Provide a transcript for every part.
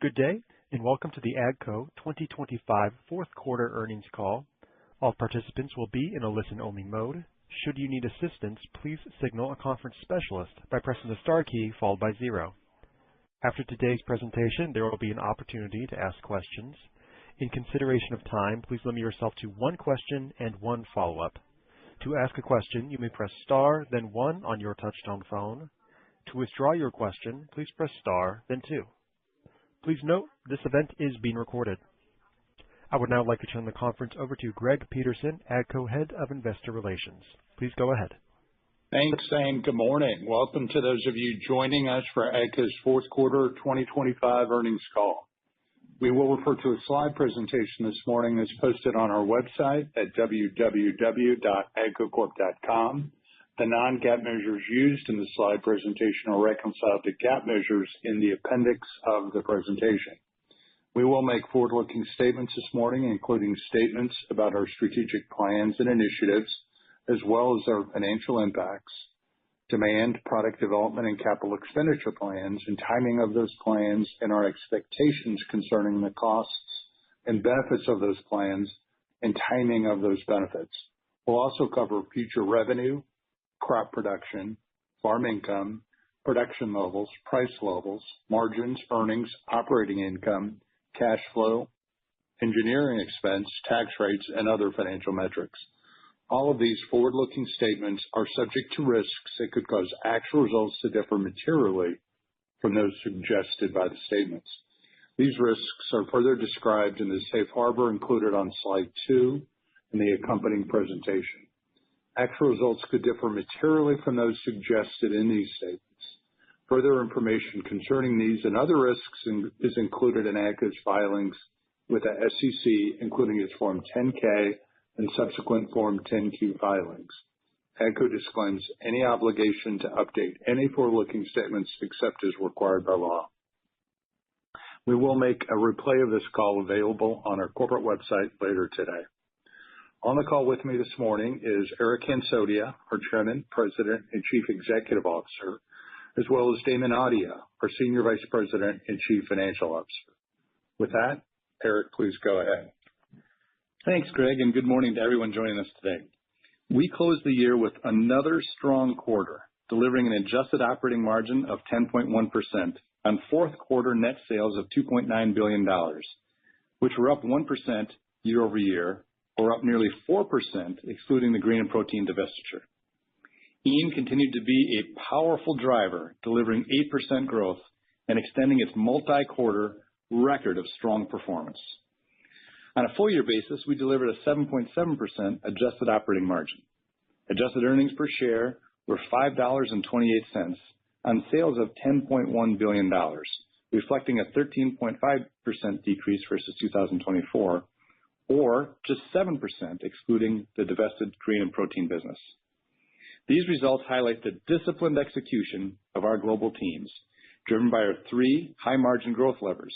Good day, and welcome to the AGCO 2025 fourth quarter earnings call. All participants will be in a listen-only mode. Should you need assistance, please signal a conference specialist by pressing the star key followed by 0. After today's presentation, there will be an opportunity to ask questions. In consideration of time, please limit yourself to one question and one follow-up. To ask a question, you may press star, then 1 on your touchtone phone. To withdraw your question, please press star, then 2. Please note, this event is being recorded. I would now like to turn the conference over to Greg Peterson, AGCO Head of Investor Relations. Please go ahead. Thanks, and good morning. Welcome to those of you joining us for AGCO's fourth quarter 2025 earnings call. We will refer to a slide presentation this morning that's posted on our website at www.agcocorp.com. The non-GAAP measures used in the slide presentation are reconciled to GAAP measures in the appendix of the presentation. We will make forward-looking statements this morning, including statements about our strategic plans and initiatives, as well as our financial impacts, demand, product development, and capital expenditure plans, and timing of those plans, and our expectations concerning the costs and benefits of those plans and timing of those benefits. We'll also cover future revenue, crop production, farm income, production levels, price levels, margins, earnings, operating income, cash flow, engineering expense, tax rates, and other financial metrics. All of these forward-looking statements are subject to risks that could cause actual results to differ materially from those suggested by the statements. These risks are further described in the safe harbor included on slide 2 in the accompanying presentation. Actual results could differ materially from those suggested in these statements. Further information concerning these and other risks is included in AGCO's filings with the SEC, including its Form 10-K and subsequent Form 10-Q filings. AGCO disclaims any obligation to update any forward-looking statements except as required by law. We will make a replay of this call available on our corporate website later today. On the call with me this morning is Eric Hansotia, our Chairman, President, and Chief Executive Officer, as well as Damon Audia, our Senior Vice President and Chief Financial Officer. With that, Eric, please go ahead. Thanks, Greg, and good morning to everyone joining us today. We closed the year with another strong quarter, delivering an adjusted operating margin of 10.1% on fourth quarter net sales of $2.9 billion, which were up 1% year over year, or up nearly 4% excluding the grain and protein divestiture. EAME continued to be a powerful driver, delivering 8% growth and extending its multi-quarter record of strong performance. On a full-year basis, we delivered a 7.7% adjusted operating margin. Adjusted earnings per share were $5.28 on sales of $10.1 billion, reflecting a 13.5% decrease versus 2024, or just 7% excluding the divested grain and protein business. These results highlight the disciplined execution of our global teams, driven by our 3 high-margin growth levers,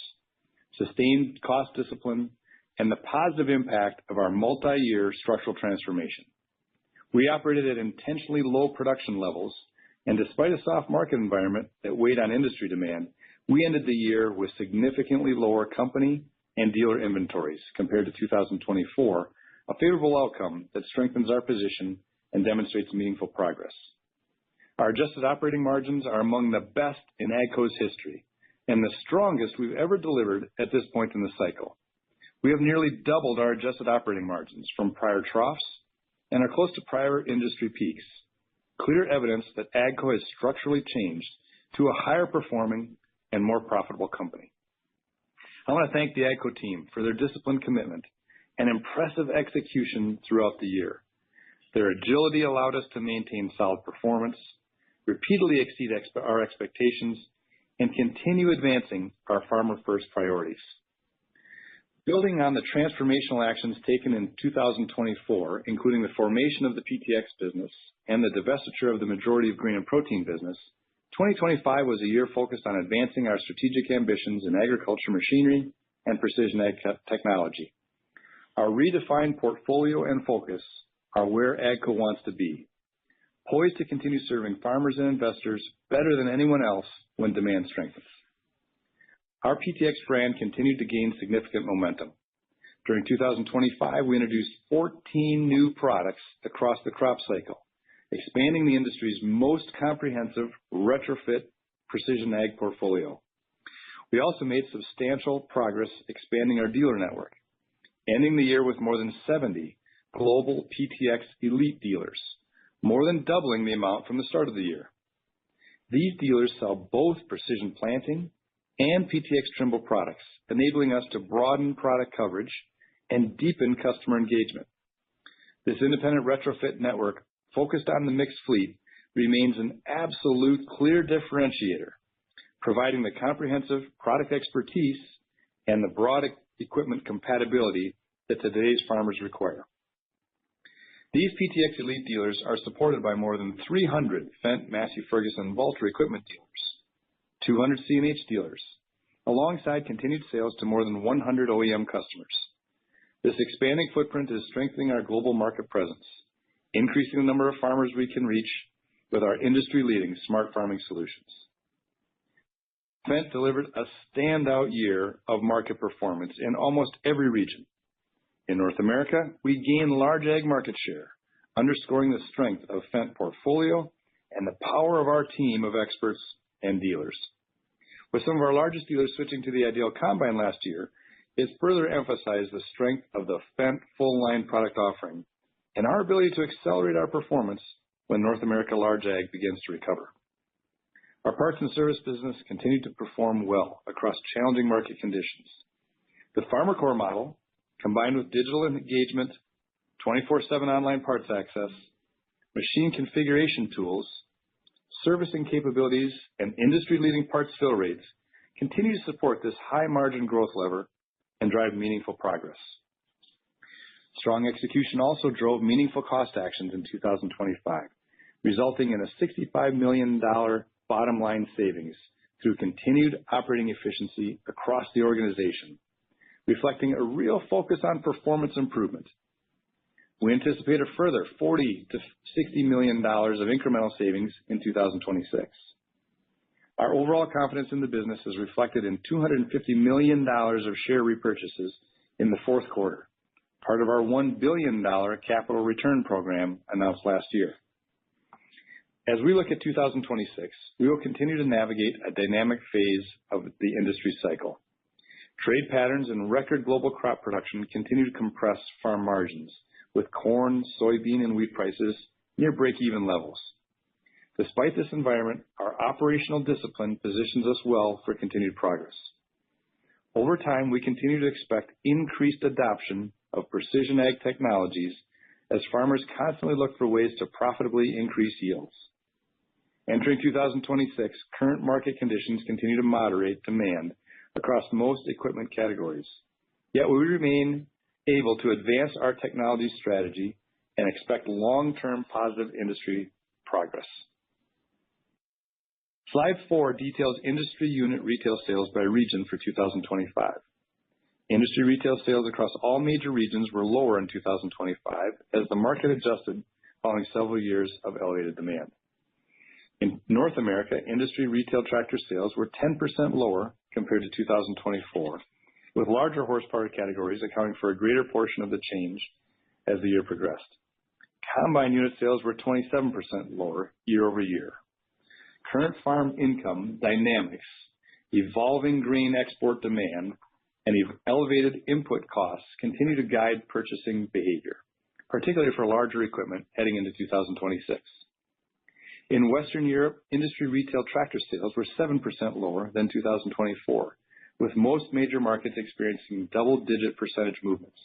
sustained cost discipline, and the positive impact of our multi-year structural transformation. We operated at intentionally low production levels, and despite a soft market environment that weighed on industry demand, we ended the year with significantly lower company and dealer inventories compared to 2024, a favorable outcome that strengthens our position and demonstrates meaningful progress. Our adjusted operating margins are among the best in AGCO's history and the strongest we've ever delivered at this point in the cycle. We have nearly doubled our adjusted operating margins from prior troughs and are close to prior industry peaks, clear evidence that AGCO has structurally changed to a higher performing and more profitable company. I want to thank the AGCO team for their disciplined commitment and impressive execution throughout the year. Their agility allowed us to maintain solid performance, repeatedly exceed our expectations, and continue advancing our farmer-first priorities. Building on the transformational actions taken in 2024, including the formation of the PTx business and the divestiture of the majority of grain and protein business, 2025 was a year focused on advancing our strategic ambitions in agriculture machinery and precision ag technology. Our redefined portfolio and focus are where AGCO wants to be, poised to continue serving farmers and investors better than anyone else when demand strengthens. our PTx brand continued to gain significant momentum. During 2025, we introduced 14 new products across the crop cycle, expanding the industry's most comprehensive retrofit precision ag portfolio. We also made substantial progress expanding our dealer network, ending the year with more than 70 global PTx elite dealers, more than doubling the amount from the start of the year. These dealers sell both precision planting and PTx Trimble products, enabling us to broaden product coverage and deepen customer engagement. This independent retrofit network, focused on the mixed fleet, remains an absolute clear differentiator, providing the comprehensive product expertise and the broad equipment compatibility that today's farmers require. These PTx elite dealers are supported by more than 300 Fendt, Massey Ferguson, Valtra equipment dealers, 200 CNH dealers, alongside continued sales to more than 100 OEM customers. This expanding footprint is strengthening our global market presence, increasing the number of farmers we can reach with our industry-leading smart farming solutions. Fendt delivered a standout year of market performance in almost every region. In North America, we gained large ag market share, underscoring the strength of Fendt portfolio and the power of our team of experts and dealers. With some of our largest dealers switching to the Ideal Combine last year, it further emphasized the strength of the Fendt full-line product offering and our ability to accelerate our performance when North America large ag begins to recover. Our parts and service business continued to perform well across challenging market conditions. The Farmer Core model, combined with digital engagement, 24/7 online parts access, machine configuration tools, servicing capabilities, and industry-leading parts fill rates, continue to support this high-margin growth lever and drive meaningful progress. Strong execution also drove meaningful cost actions in 2025, resulting in a $65 million bottom line savings through continued operating efficiency across the organization, reflecting a real focus on performance improvement. We anticipate a further $40 to $60 million of incremental savings in 2026. Our overall confidence in the business is reflected in $250 million of share repurchases in the fourth quarter, part of our $1 billion capital return program announced last year. As we look at 2026, we will continue to navigate a dynamic phase of the industry cycle. Trade patterns and record global crop production continue to compress farm margins, with corn, soybean, and wheat prices near break-even levels. Despite this environment, our operational discipline positions us well for continued progress. Over time, we continue to expect increased adoption of precision ag technologies as farmers constantly look for ways to profitably increase yields. Entering 2026, current market conditions continue to moderate demand across most equipment categories. Yet we remain able to advance our technology strategy and expect long-term positive industry progress. Slide 4 details industry unit retail sales by region for 2025. Industry retail sales across all major regions were lower in 2025 as the market adjusted following several years of elevated demand. In North America, industry retail tractor sales were 10% lower compared to 2024, with larger horsepower categories accounting for a greater portion of the change as the year progressed. Combine unit sales were 27% lower year over year. Current farm income dynamics, evolving grain export demand, and elevated input costs continue to guide purchasing behavior, particularly for larger equipment heading into 2026. In Western Europe, industry retail tractor sales were 7% lower than 2024, with most major markets experiencing double-digit percentage movements.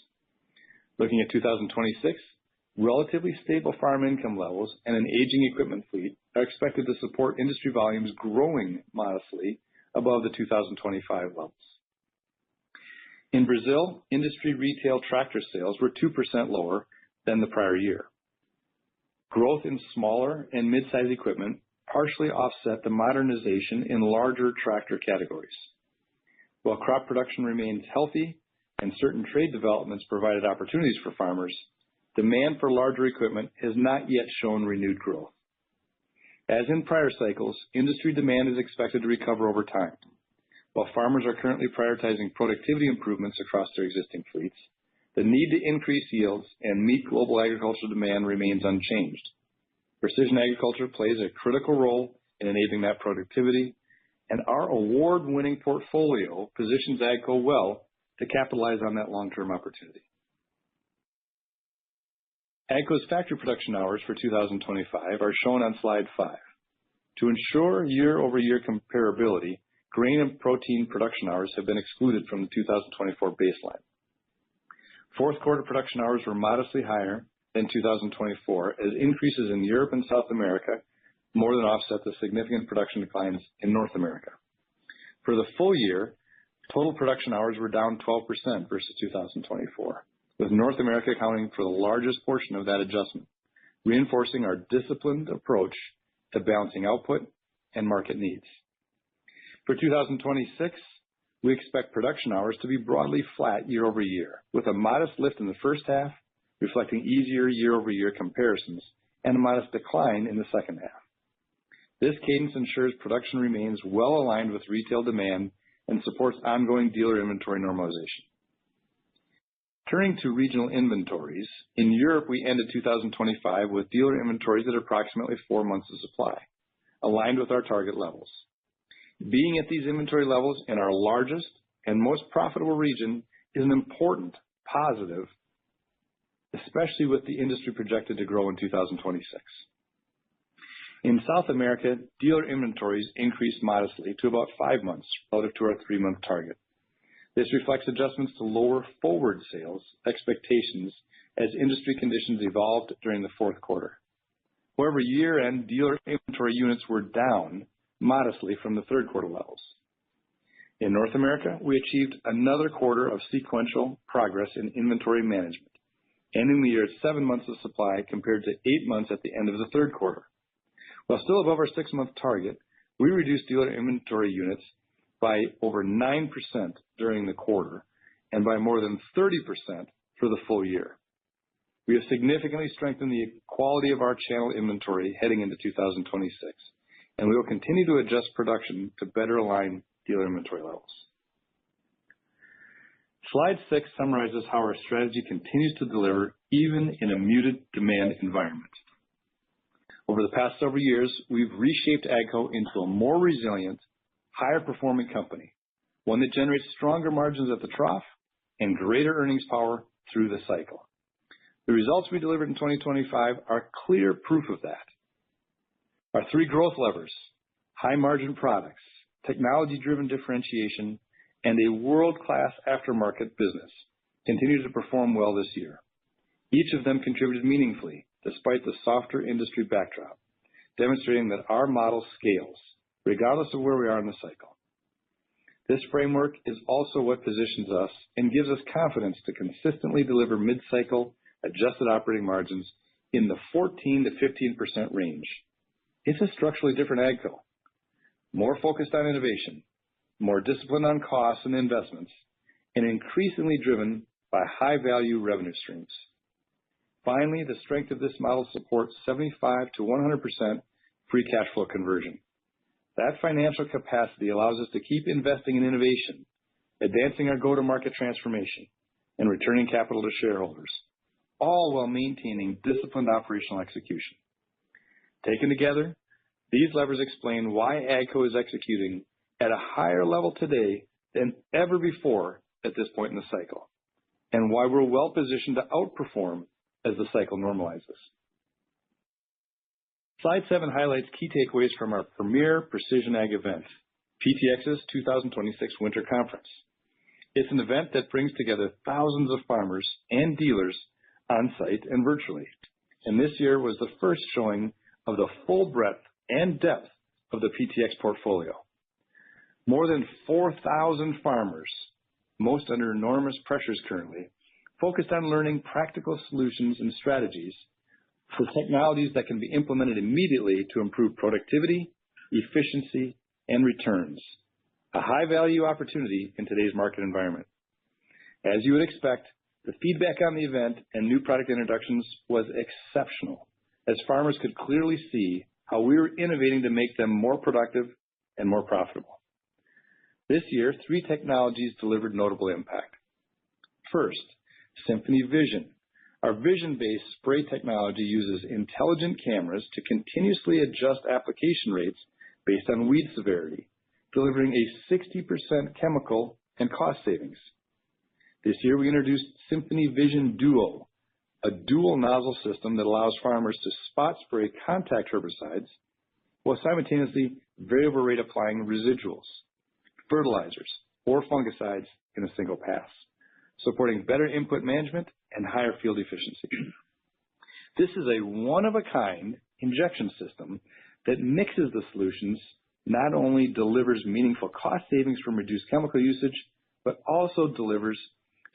Looking at 2026, relatively stable farm income levels and an aging equipment fleet are expected to support industry volumes growing modestly above the 2025 levels. In Brazil, industry retail tractor sales were 2% lower than the prior year. Growth in smaller and mid-size equipment partially offset the modernization in larger tractor categories. While crop production remains healthy and certain trade developments provided opportunities for farmers, demand for larger equipment has not yet shown renewed growth. As in prior cycles, industry demand is expected to recover over time. While farmers are currently prioritizing productivity improvements across their existing fleets, the need to increase yields and meet global agricultural demand remains unchanged. Precision agriculture plays a critical role in enabling that productivity, and our award-winning portfolio positions AGCO well to capitalize on that long-term opportunity. AGCO's factory production hours for 2025 are shown on slide 5. To ensure year-over-year comparability, grain and protein production hours have been excluded from the 2024 baseline. Fourth quarter production hours were modestly higher than 2024 as increases in Europe and South America more than offset the significant production declines in North America. For the full year, total production hours were down 12% versus 2024, with North America accounting for the largest portion of that adjustment, reinforcing our disciplined approach to balancing output and market needs. For 2026, we expect production hours to be broadly flat year over year, with a modest lift in the first half, reflecting easier year-over-year comparisons, and a modest decline in the second half. This cadence ensures production remains well aligned with retail demand and supports ongoing dealer inventory normalization. Turning to regional inventories, in Europe we ended 2025 with dealer inventories at approximately 4 months of supply, aligned with our target levels. Being at these inventory levels in our largest and most profitable region is an important positive, especially with the industry projected to grow in 2026. In South America, dealer inventories increased modestly to about 5 months relative to our 3-month target. This reflects adjustments to lower forward sales expectations as industry conditions evolved during the fourth quarter. However, year-end dealer inventory units were down modestly from the third quarter levels. In North America, we achieved another quarter of sequential progress in inventory management, ending the year at 7 months of supply compared to 8 months at the end of the third quarter. While still above our 6-month target, we reduced dealer inventory units by over 9% during the quarter and by more than 30% for the full year. We have significantly strengthened the quality of our channel inventory heading into 2026, and we will continue to adjust production to better align dealer inventory levels. Slide 6 summarizes how our strategy continues to deliver even in a muted demand environment. Over the past several years, we've reshaped AGCO into a more resilient, higher-performing company, one that generates stronger margins at the trough and greater earnings power through the cycle. The results we delivered in 2025 are clear proof of that. Our 3 growth levers, high-margin products, technology-driven differentiation, and a world-class aftermarket business, continue to perform well this year. Each of them contributed meaningfully despite the softer industry backdrop, demonstrating that our model scales regardless of where we are in the cycle. This framework is also what positions us and gives us confidence to consistently deliver mid-cycle adjusted operating margins in the 14 to 15% range. It's a structurally different AGCO, more focused on innovation, more disciplined on costs and investments, and increasingly driven by high-value revenue streams. Finally, the strength of this model supports 75 to 100% free cash flow conversion. That financial capacity allows us to keep investing in innovation, advancing our go-to-market transformation, and returning capital to shareholders, all while maintaining disciplined operational execution. Taken together, these levers explain why AGCO is executing at a higher level today than ever before at this point in the cycle, and why we're well positioned to outperform as the cycle normalizes. Slide 7 highlights key takeaways from our premier Precision Ag event, PTX's 2026 Winter Conference. It's an event that brings together thousands of farmers and dealers on site and virtually, and this year was the first showing of the full breadth and depth of the PTX portfolio. More than 4,000 farmers, most under enormous pressures currently, focused on learning practical solutions and strategies for technologies that can be implemented immediately to improve productivity, efficiency, and returns, a high-value opportunity in today's market environment. As you would expect, the feedback on the event and new product introductions was exceptional, as farmers could clearly see how we were innovating to make them more productive and more profitable. This year, 3 technologies delivered notable impact. First, Symphony Vision. Our vision-based spray technology uses intelligent cameras to continuously adjust application rates based on weed severity, delivering a 60% chemical and cost savings. This year, we introduced Symphony Vision Duo, a dual nozzle system that allows farmers to spot spray contact herbicides while simultaneously variable rate applying residuals, fertilizers, or fungicides in a single pass, supporting better input management and higher field efficiency. This is a one-of-a-kind injection system that mixes the solutions, not only delivers meaningful cost savings from reduced chemical usage, but also delivers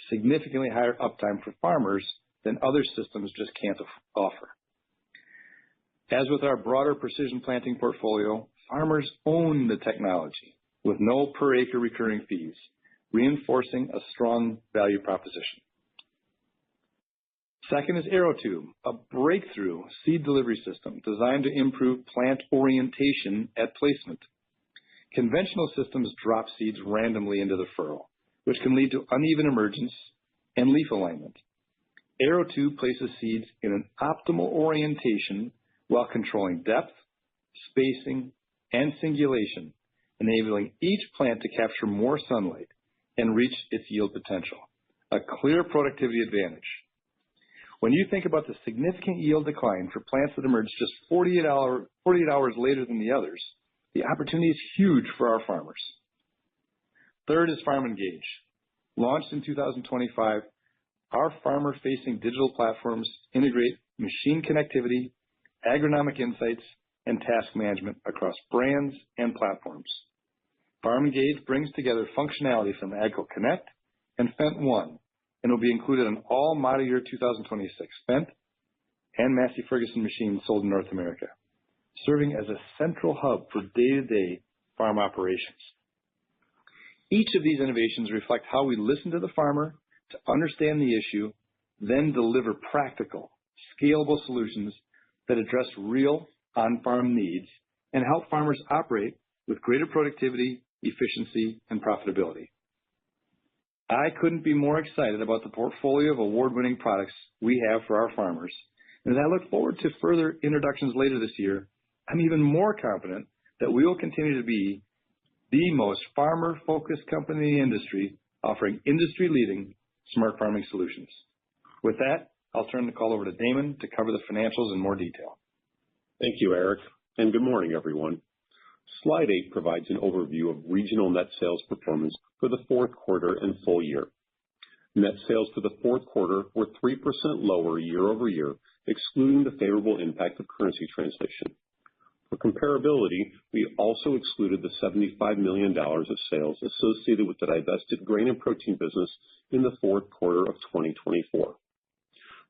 significantly higher uptime for farmers than other systems just can't offer. As with our broader precision planting portfolio, farmers own the technology with no per acre recurring fees, reinforcing a strong value proposition. Second is AeroTube, a breakthrough seed delivery system designed to improve plant orientation at placement. Conventional systems drop seeds randomly into the furrow, which can lead to uneven emergence and leaf alignment. AeroTube places seeds in an optimal orientation while controlling depth, spacing, and singulation, enabling each plant to capture more sunlight and reach its yield potential, a clear productivity advantage. When you think about the significant yield decline for plants that emerge just 48 hours later than the others, the opportunity is huge for our farmers. Third is Farm Engage. Launched in 2025, our farmer-facing digital platforms integrate machine connectivity, agronomic insights, and task management across brands and platforms. Farm Engage brings together functionality from AGCO Connect and Fendt 1 and will be included in all model year 2026 Fendt and Massey Ferguson machines sold in North America, serving as a central hub for day-to-day farm operations. Each of these innovations reflect how we listen to the farmer to understand the issue, then deliver practical, scalable solutions that address real on-farm needs and help farmers operate with greater productivity, efficiency, and profitability. I couldn't be more excited about the portfolio of award-winning products we have for our farmers. And as I look forward to further introductions later this year, I'm even more confident that we will continue to be the most farmer-focused company in the industry, offering industry-leading smart farming solutions. With that, I'll turn the call over to Damon to cover the financials in more detail. Thank you, Eric, and good morning, everyone. Slide 8 provides an overview of regional net sales performance for the fourth quarter and full year. Net sales for the fourth quarter were 3% lower year over year, excluding the favorable impact of currency translation. For comparability, we also excluded the $75 million of sales associated with the divested grain and protein business in the fourth quarter of 2024.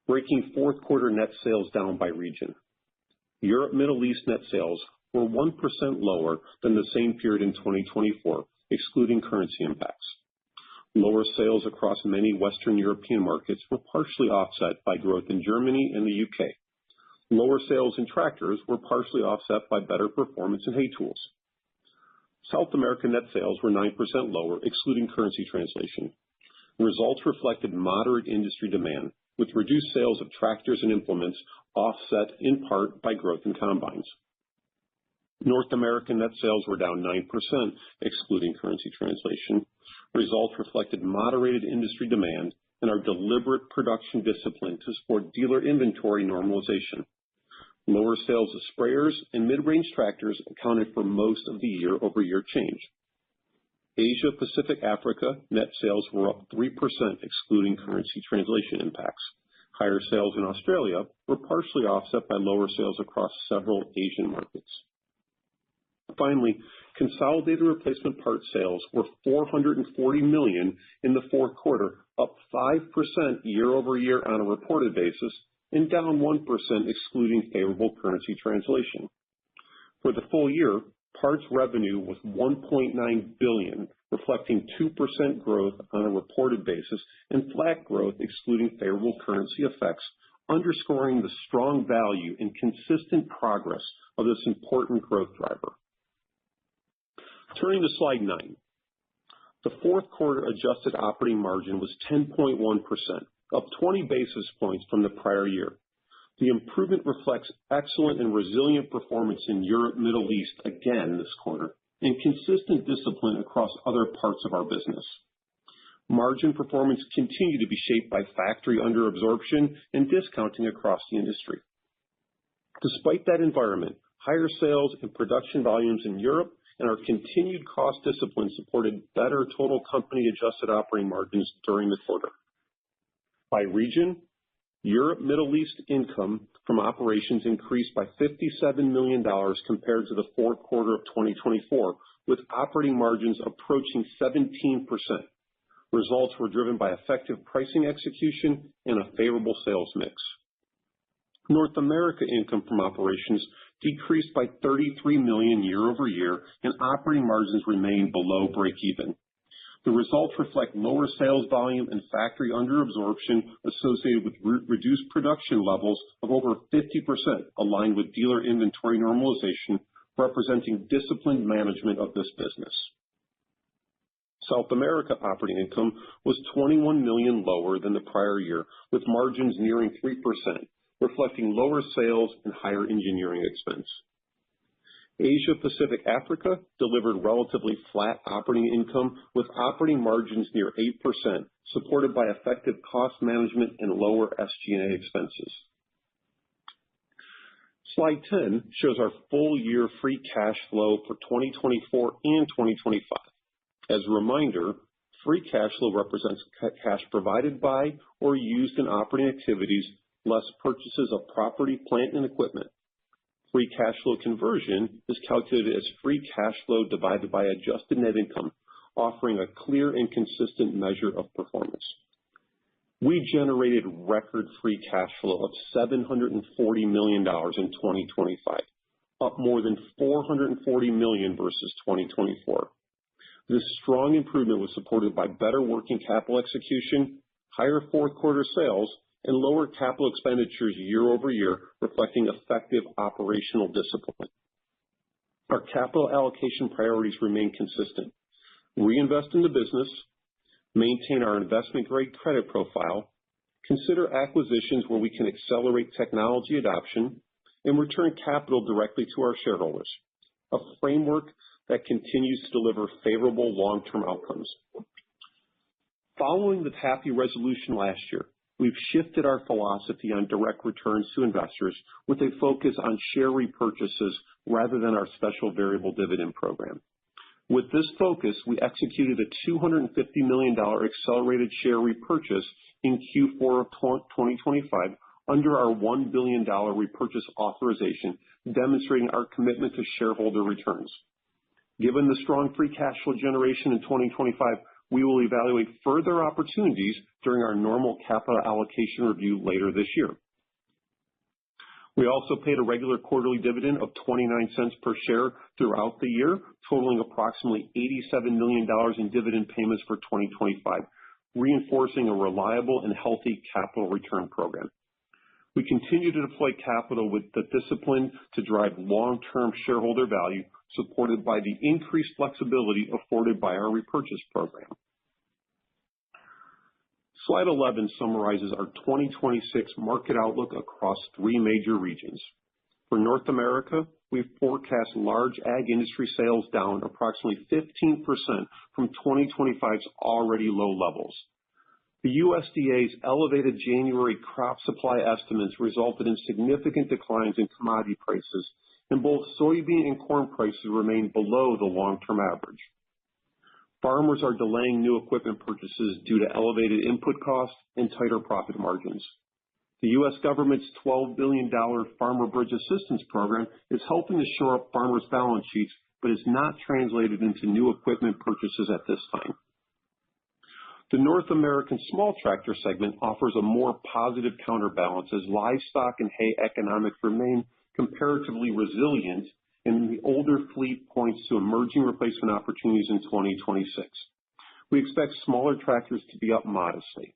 Breaking fourth quarter net sales down by region. Europe, Middle East net sales were 1% lower than the same period in 2024, excluding currency impacts. Lower sales across many Western European markets were partially offset by growth in Germany and the UK. Lower sales in tractors were partially offset by better performance in hay tools. South American net sales were 9% lower, excluding currency translation. Results reflected moderate industry demand, with reduced sales of tractors and implements offset in part by growth in combines. North American net sales were down 9%, excluding currency translation. Results reflected moderated industry demand and our deliberate production discipline to support dealer inventory normalization. Lower sales of sprayers and mid-range tractors accounted for most of the year-over-year change. Asia Pacific Africa net sales were up 3%, excluding currency translation impacts. Higher sales in Australia were partially offset by lower sales across several Asian markets. Finally, consolidated replacement parts sales were $440 million in the fourth quarter, up 5% year over year on a reported basis and down 1% excluding favorable currency translation. For the full year, parts revenue was $1.9 billion, reflecting 2% growth on a reported basis and flat growth excluding favorable currency effects, underscoring the strong value and consistent progress of this important growth driver. Turning to slide 9. The fourth quarter adjusted operating margin was 10.1%, up 20 basis points from the prior year. The improvement reflects excellent and resilient performance in Europe, Middle East again this quarter, and consistent discipline across other parts of our business. Margin performance continued to be shaped by factory under absorption and discounting across the industry. Despite that environment, higher sales and production volumes in Europe and our continued cost discipline supported better total company adjusted operating margins during the quarter. By region, Europe, Middle East income from operations increased by $57 million compared to the fourth quarter of 2024, with operating margins approaching 17%. Results were driven by effective pricing execution and a favorable sales mix. North America income from operations decreased by $33 million year-over-year, and operating margins remained below break-even. The results reflect lower sales volume and factory under absorption associated with reduced production levels of over 50%, aligned with dealer inventory normalization, representing disciplined management of this business. South America operating income was $21 million lower than the prior year, with margins nearing 3%, reflecting lower sales and higher engineering expense. Asia Pacific Africa delivered relatively flat operating income with operating margins near 8%, supported by effective cost management and lower SG&A expenses. Slide 10 shows our full year free cash flow for 2024 and 2025. As a reminder, free cash flow represents cash provided by or used in operating activities, less purchases of property, plant, and equipment. Free cash flow conversion is calculated as free cash flow divided by adjusted net income, offering a clear and consistent measure of performance. We generated record free cash flow of $740 million in 2025, up more than $440 million versus 2024. This strong improvement was supported by better working capital execution, higher fourth quarter sales, and lower capital expenditures year-over-year, reflecting effective operational discipline. Our capital allocation priorities remain consistent. Reinvest in the business, maintain our investment-grade credit profile, consider acquisitions where we can accelerate technology adoption, and return capital directly to our shareholders, a framework that continues to deliver favorable long-term outcomes. Following the TAFE resolution last year, we've shifted our philosophy on direct returns to investors with a focus on share repurchases rather than our special variable dividend program. With this focus, we executed a $250 million accelerated share repurchase in Q4 of 2025 under our $1 billion repurchase authorization, demonstrating our commitment to shareholder returns. Given the strong free cash flow generation in 2025, we will evaluate further opportunities during our normal capital allocation review later this year. We also paid a regular quarterly dividend of 29 cents per share throughout the year, totaling approximately $87 million in dividend payments for 2025, reinforcing a reliable and healthy capital return program. We continue to deploy capital with the discipline to drive long-term shareholder value, supported by the increased flexibility afforded by our repurchase program. Slide 11 summarizes our 2026 market outlook across three major regions. For North America, we forecast large ag industry sales down approximately 15% from 2025's already low levels. The USDA's elevated January crop supply estimates resulted in significant declines in commodity prices, and both soybean and corn prices remain below the long-term average. Farmers are delaying new equipment purchases due to elevated input costs and tighter profit margins. The U.S. government's $12 billion Farmer Bridge Assistance Program is helping to shore up farmers' balance sheets, but is not translated into new equipment purchases at this time. The North American small tractor segment offers a more positive counterbalance as livestock and hay economics remain comparatively resilient, and the older fleet points to emerging replacement opportunities in 2026. We expect smaller tractors to be up modestly.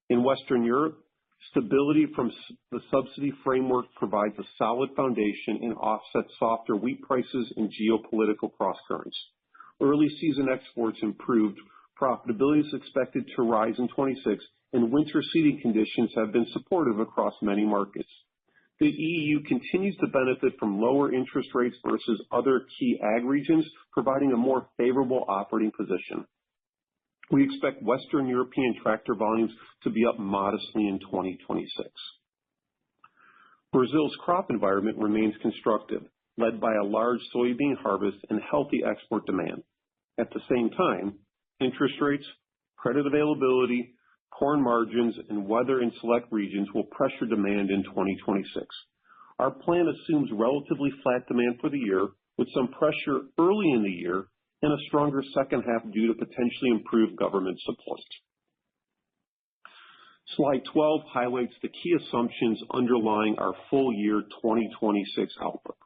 In Western Europe, stability from the subsidy framework provides a solid foundation and offsets softer wheat prices and geopolitical crosscurrents. Early season exports improved, profitability is expected to rise in 26, and winter seeding conditions have been supportive across many markets. The EU continues to benefit from lower interest rates versus other key ag regions, providing a more favorable operating position. We expect Western European tractor volumes to be up modestly in 2026. Brazil's crop environment remains constructive, led by a large soybean harvest and healthy export demand. At the same time, interest rates, credit availability, corn margins, and weather in select regions will pressure demand in 2026. Our plan assumes relatively flat demand for the year, with some pressure early in the year and a stronger second half due to potentially improved government support. Slide 12 highlights the key assumptions underlying our full year 2026 outlook.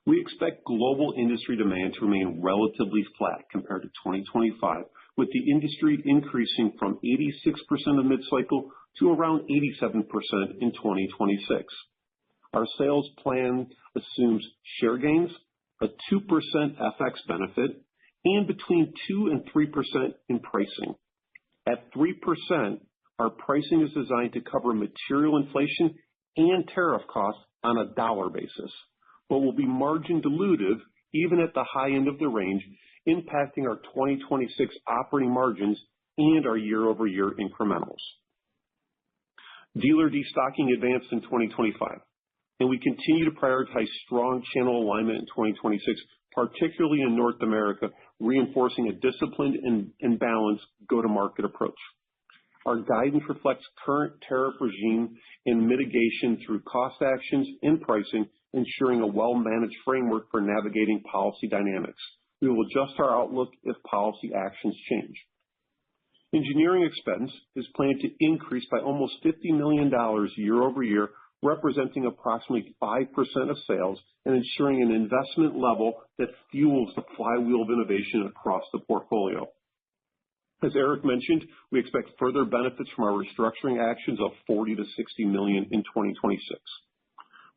We expect global industry demand to remain relatively flat compared to 2025, with the industry increasing from 86% of mid-cycle to around 87% in 2026. Our sales plan assumes share gains, a 2% FX benefit, and between 2 and 3% in pricing. At 3%, our pricing is designed to cover material inflation and tariff costs on a dollar basis, but will be margin dilutive even at the high end of the range, impacting our 2026 operating margins and our year-over-year incrementals. Dealer destocking advanced in 2025, and we continue to prioritize strong channel alignment in 2026, particularly in North America, reinforcing a disciplined and balanced go-to-market approach. Our guidance reflects current tariff regime and mitigation through cost actions and pricing, ensuring a well-managed framework for navigating policy dynamics. We will adjust our outlook if policy actions change. Engineering expense is planned to increase by almost $50 million year over year, representing approximately 5% of sales and ensuring an investment level that fuels the flywheel of innovation across the portfolio. As Eric mentioned, we expect further benefits from our restructuring actions of $40 to $60 million in 2026.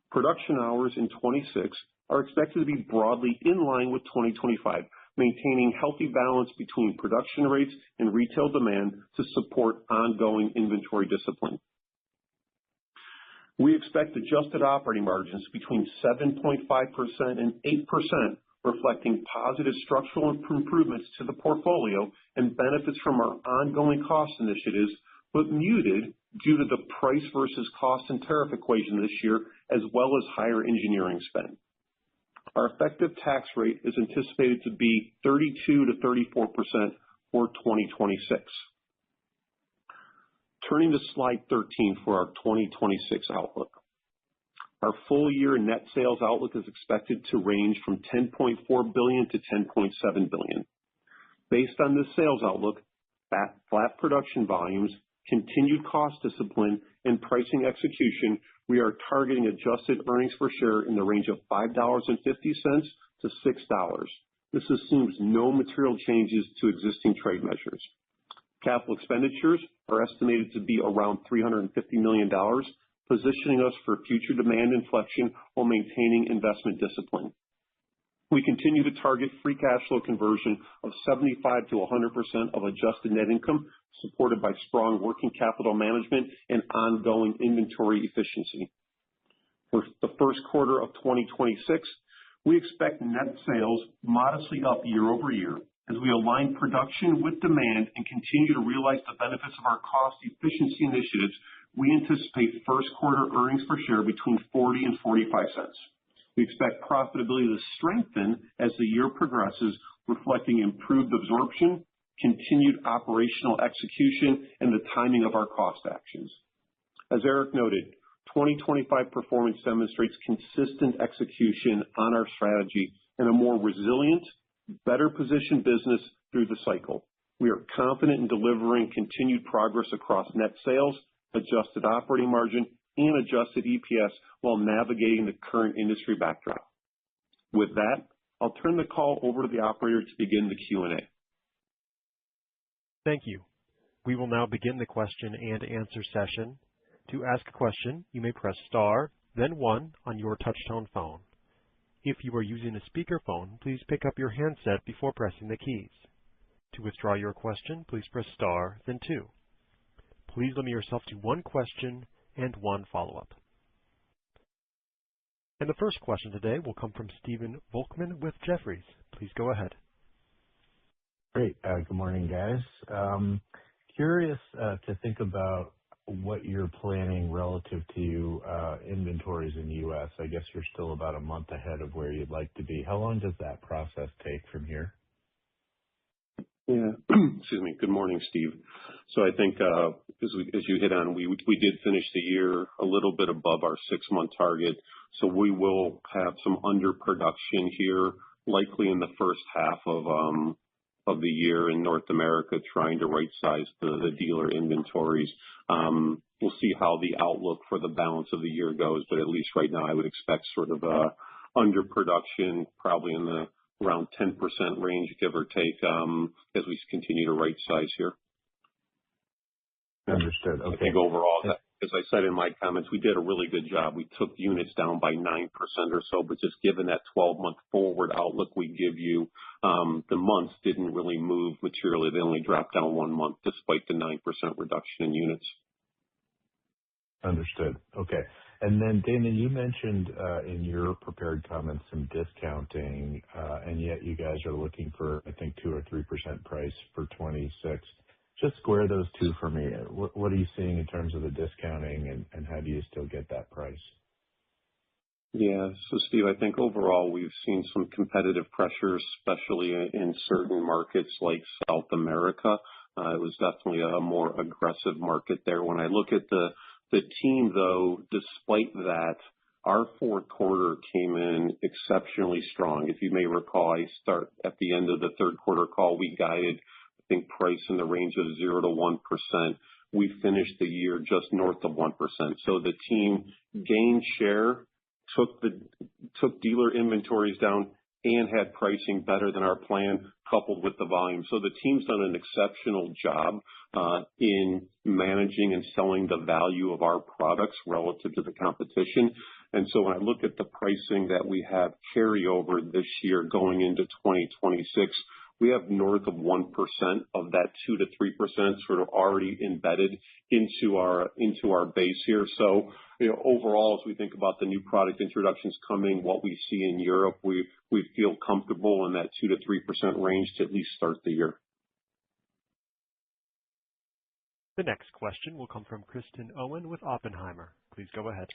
Production hours in 26 are expected to be broadly in line with 2025, maintaining healthy balance between production rates and retail demand to support ongoing inventory discipline. We expect adjusted operating margins between 7.5% and 8%, reflecting positive structural improvements to the portfolio and benefits from our ongoing cost initiatives, but muted due to the price versus cost and tariff equation this year, as well as higher engineering spend. Our effective tax rate is anticipated to be 32 to 34% for 2026. Turning to slide 13 for our 2026 outlook. Our full year net sales outlook is expected to range from $10.4 billion to $10.7 billion. Based on this sales outlook, flat production volumes, continued cost discipline, and pricing execution, we are targeting adjusted earnings per share in the range of $5.50 to $6. This assumes no material changes to existing trade measures. Capital expenditures are estimated to be around $350 million, positioning us for future demand inflection while maintaining investment discipline. We continue to target free cash flow conversion of 75 to 100% of adjusted net income, supported by strong working capital management and ongoing inventory efficiency. For the first quarter of 2026, we expect net sales modestly up year over year. As we align production with demand and continue to realize the benefits of our cost efficiency initiatives, we anticipate first quarter earnings per share between 40 and 45 cents. We expect profitability to strengthen as the year progresses, reflecting improved absorption, continued operational execution, and the timing of our cost actions. As Eric noted, 2025 performance demonstrates consistent execution on our strategy and a more resilient, better positioned business through the cycle. We are confident in delivering continued progress across net sales, adjusted operating margin, and adjusted EPS while navigating the current industry backdrop. With that, I'll turn the call over to the operator to begin the Q&A. Thank you. We will now begin the question and answer session. To ask a question, you may press star, then one on your touchtone phone. If you are using a speakerphone, please pick up your handset before pressing the keys. To withdraw your question, please press star, then 2. Please limit yourself to one question and one follow-up. And the first question today will come from Stephen Volkmann with Jefferies. Please go ahead. Great. Good morning, guys. Curious to think about what you're planning relative to inventories in the U.S. I guess you're still about a month ahead of where you'd like to be. How long does that process take from here? Yeah. Excuse me. Good morning, Steve. So I think as you hit on, we did finish the year a little bit above our 6-month target. So we will have some underproduction here, likely in the first half of the year in North America, trying to right-size the dealer inventories. We'll see how the outlook for the balance of the year goes, but at least right now I would expect sort of underproduction, probably in the around 10% range, give or take, as we continue to right-size here. Understood. Okay. I think overall, as I said in my comments, we did a really good job. We took units down by 9% or so, but just given that 12-month forward outlook we give you, the months didn't really move materially. They only dropped down 1 month despite the 9% reduction in units. Understood. Okay. And then, Damon, you mentioned in your prepared comments some discounting, and yet you guys are looking for, I think, 2 or 3% price for 26. Just square those two for me. What are you seeing in terms of the discounting, and how do you still get that price? Yeah. So, Steve, I think overall we've seen some competitive pressures, especially in certain markets like South America. It was definitely a more aggressive market there. When I look at the team, though, despite that, our fourth quarter came in exceptionally strong. If you may recall, at the end of the third quarter call, we guided, I think, price in the range of 0 to 1%. We finished the year just north of 1%. So the team gained share, took dealer inventories down, and had pricing better than our plan, coupled with the volume. So the team's done an exceptional job in managing and selling the value of our products relative to the competition. And so when I look at the pricing that we have carryover this year going into 2026, we have north of 1% of that 2 to 3% sort of already embedded into our base here. So, overall, as we think about the new product introductions coming, what we see in Europe, we feel comfortable in that 2 to 3% range to at least start the year. The next question will come from Kristen Owen with Oppenheimer. Please go ahead.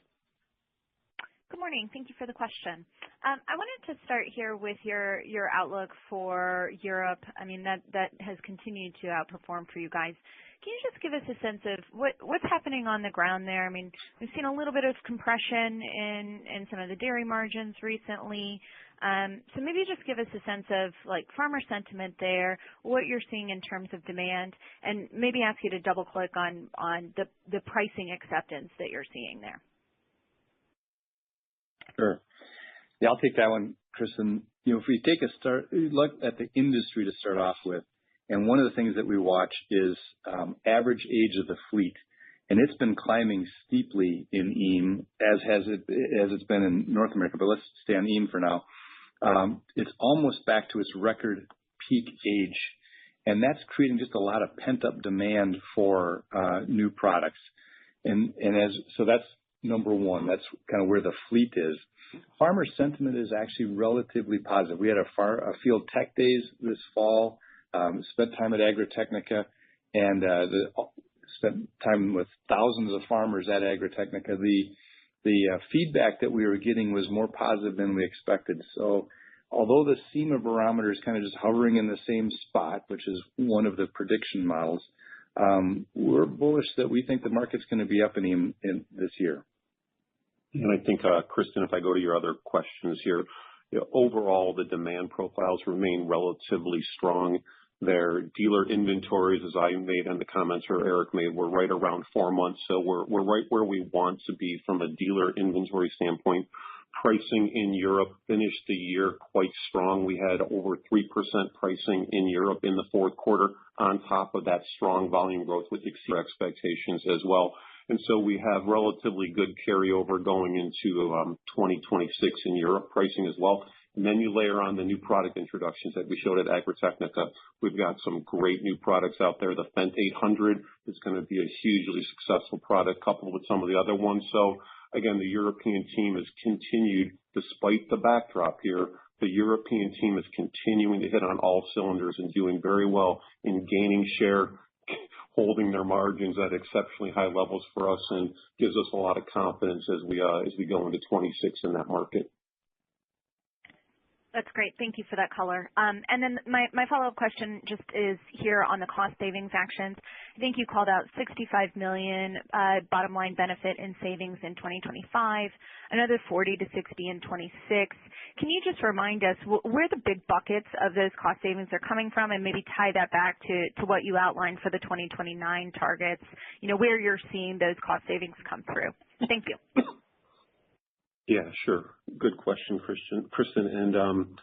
Good morning. Thank you for the question. I wanted to start here with your outlook for Europe. I mean, that has continued to outperform for you guys. Can you just give us a sense of what's happening on the ground there? I mean, we've seen a little bit of compression in some of the dairy margins recently. So maybe just give us a sense of farmer sentiment there, what you're seeing in terms of demand, and maybe ask you to double click on the pricing acceptance that you're seeing there. Sure. Yeah, I'll take that one, Kristen. If we take look at the industry to start off with, and one of the things that we watch is average age of the fleet, and it's been climbing steeply in EAME as it's been in North America. But let's stay on EAME for now. It's almost back to its record peak age, and that's creating just a lot of pent-up demand for new products. So that's number one. That's kind of where the fleet is. Farmer sentiment is actually relatively positive. We had a field tech days this fall, spent time at Agritechnica, and spent time with thousands of farmers at Agritechnica. The feedback that we were getting was more positive than we expected. So although the SEMA barometer is kind of just hovering in the same spot, which is one of the prediction models, we're bullish that we think the market's going to be up in this year. And I think, Kristen, if I go to your other questions here, overall the demand profiles remain relatively strong. Their dealer inventories, as I made in the comments or Eric made, were right around 4 months. So we're right where we want to be from a dealer inventory standpoint. Pricing in Europe finished the year quite strong. We had over 3% pricing in Europe in the fourth quarter on top of that strong volume growth, which exceeded expectations as well. And so we have relatively good carryover going into 2026 in Europe pricing as well. And then you layer on the new product introductions that we showed at Agritechnica. We've got some great new products out there. The Fendt 800 is going to be a hugely successful product coupled with some of the other ones. So again, the European team has continued, despite the backdrop here, the European team is continuing to hit on all cylinders and doing very well in gaining share, holding their margins at exceptionally high levels for us, and gives us a lot of confidence as we go into 26 in that market. That's great. Thank you for that color. And then my follow-up question just is here on the cost savings actions. I think you called out $65 million bottom line benefit in savings in 2025, another 40 to 60 in 26. Can you just remind us where the big buckets of those cost savings are coming from, and maybe tie that back to what you outlined for the 2029 targets, where you're seeing those cost savings come through? Thank you. Yeah, sure. Good question, Kristen. And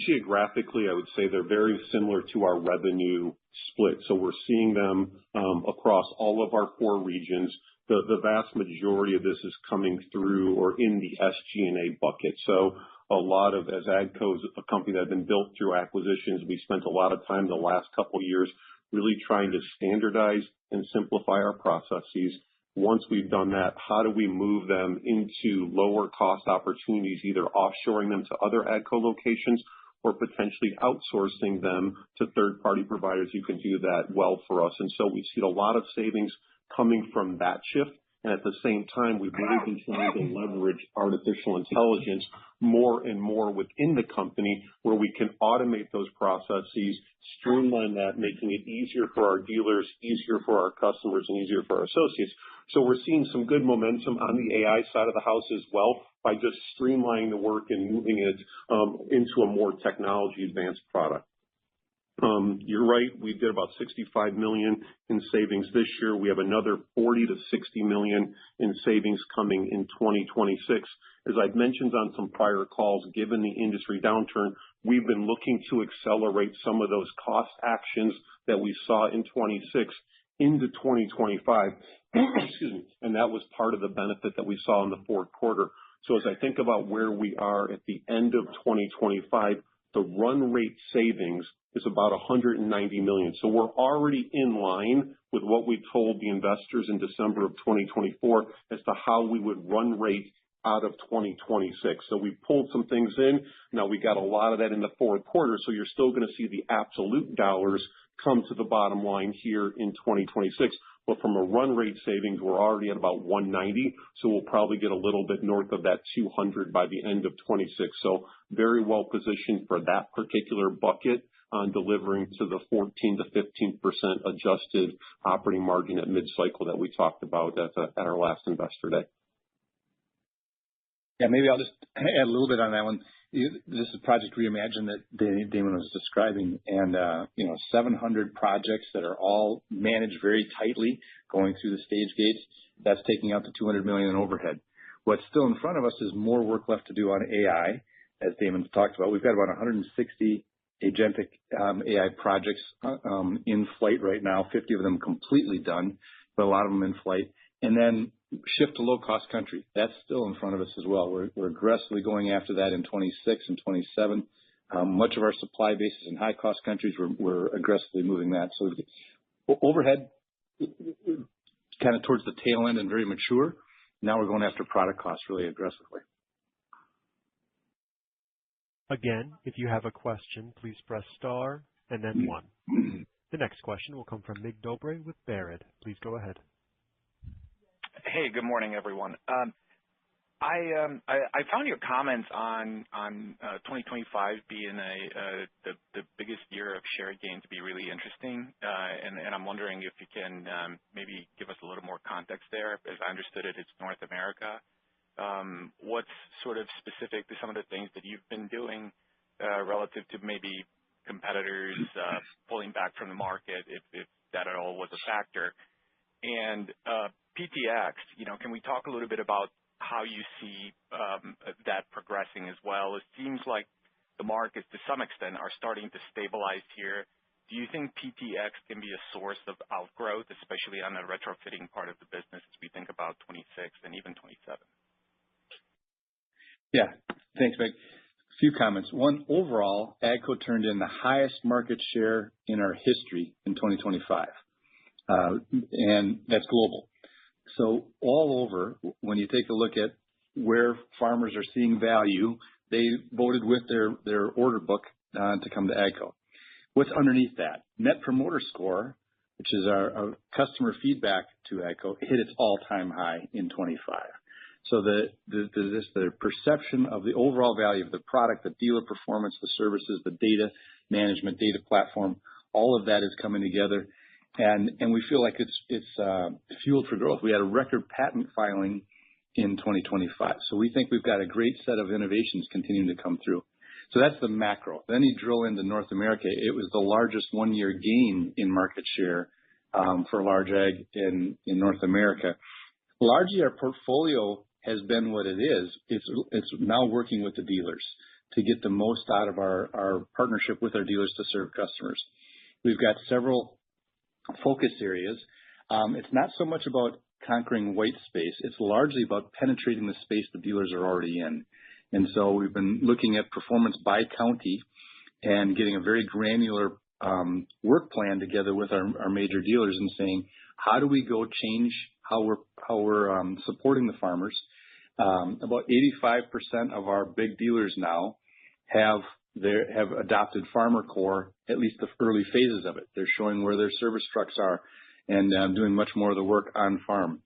geographically, I would say they're very similar to our revenue split. So we're seeing them across all of our 4 regions. The vast majority of this is coming through or in the SG&A bucket. So a lot of, as AGCO is a company that has been built through acquisitions, we spent a lot of time the last couple of years really trying to standardize and simplify our processes. Once we've done that, how do we move them into lower cost opportunities, either offshoring them to other AGCO locations or potentially outsourcing them to third-party providers who can do that well for us? And so we've seen a lot of savings coming from that shift. And at the same time, we've really been trying to leverage artificial intelligence more and more within the company, where we can automate those processes, streamline that, making it easier for our dealers, easier for our customers, and easier for our associates. So we're seeing some good momentum on the AI side of the house as well by just streamlining the work and moving it into a more technology advanced product. You're right. We did about $65 million in savings this year. We have another $40 to $60 million in savings coming in 2026. As I've mentioned on some prior calls, given the industry downturn, we've been looking to accelerate some of those cost actions that we saw in 26 into 2025. Excuse me. And that was part of the benefit that we saw in the fourth quarter. So as I think about where we are at the end of 2025, the run rate savings is about $190 million. So we're already in line with what we told the investors in December of 2024 as to how we would run rate out of 2026. So we pulled some things in. Now we got a lot of that in the fourth quarter. So you're still going to see the absolute dollars come to the bottom line here in 2026. But from a run rate savings, we're already at about 190. So we'll probably get a little bit north of that 200 by the end of 26. So very well positioned for that particular bucket on delivering to the 14 to 15% adjusted operating margin at mid-cycle that we talked about at our last Investor Day. Yeah, maybe I'll just add a little bit on that one. This is Project Reimagine that Damon was describing, and 700 projects that are all managed very tightly going through the stage gates. That's taking out the $200 million in overhead. What's still in front of us is more work left to do on AI, as Damon talked about. We've got about 160 agentic AI projects in flight right now, 50 of them completely done, but a lot of them in flight. And then shift to low-cost country. That's still in front of us as well. We're aggressively going after that in 26 and 27. Much of our supply base is in high-cost countries. We're aggressively moving that. So overhead kind of towards the tail end and very mature. Now we're going after product costs really aggressively. Again, if you have a question, please press star and then 1. The next question will come from Mig Dobre with Baird. Please go ahead. Hey, good morning, everyone. I found your comments on 2025 being the biggest year of share gain to be really interesting, and I'm wondering if you can maybe give us a little more context there. As I understood it, it's North America. What's sort of specific to some of the things that you've been doing relative to maybe competitors pulling back from the market, if that at all was a factor? And PTx, can we talk a little bit about how you see that progressing as well? It seems like the markets, to some extent, are starting to stabilize here. Do you think PTx can be a source of outgrowth, especially on the retrofitting part of the business as we think about 26 and even 27? Yeah. Thanks, Meg. A few comments. One, overall, AGCO turned in the highest market share in our history in 2025, and that's global. So all over, when you take a look at where farmers are seeing value, they voted with their order book to come to AGCO. What's underneath that? Net Promoter Score, which is our customer feedback to AGCO, hit its all-time high in 25. So the perception of the overall value of the product, the dealer performance, the services, the data management, data platform, all of that is coming together, and we feel like it's fueled for growth. We had a record patent filing in 2025, so we think we've got a great set of innovations continuing to come through. So that's the macro. Then you drill into North America. It was the largest one-year gain in market share for large ag in North America. Largely, our portfolio has been what it is. It's now working with the dealers to get the most out of our partnership with our dealers to serve customers. We've got several focus areas. It's not so much about conquering white space. It's largely about penetrating the space the dealers are already in. And so we've been looking at performance by county and getting a very granular work plan together with our major dealers and saying, how do we go change how we're supporting the farmers? About 85% of our big dealers now have adopted Farmer Core, at least the early phases of it. They're showing where their service trucks are and doing much more of the work on farm.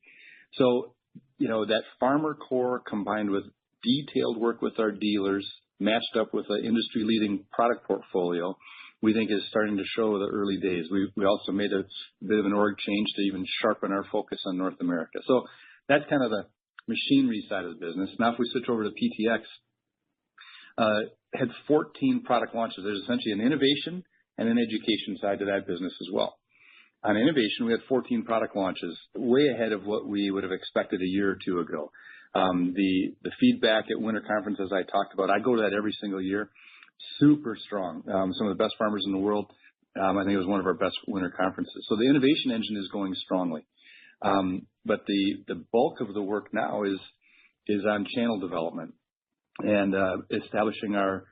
So, that Farmer Core combined with detailed work with our dealers, matched up with an industry-leading product portfolio, we think is starting to show the early days. We also made a bit of an org change to even sharpen our focus on North America. So that's kind of the machinery side of the business. Now, if we switch over to PTx, had 14 product launches. There's essentially an innovation and an education side to that business as well. On innovation, we had 14 product launches, way ahead of what we would have expected a year or two ago. The feedback at Winter Conference, as I talked about, I go to that every single year, super strong. Some of the best farmers in the world. I think it was one of our best Winter Conferences. So the innovation engine is going strongly. But the bulk of the work now is on channel development and establishing our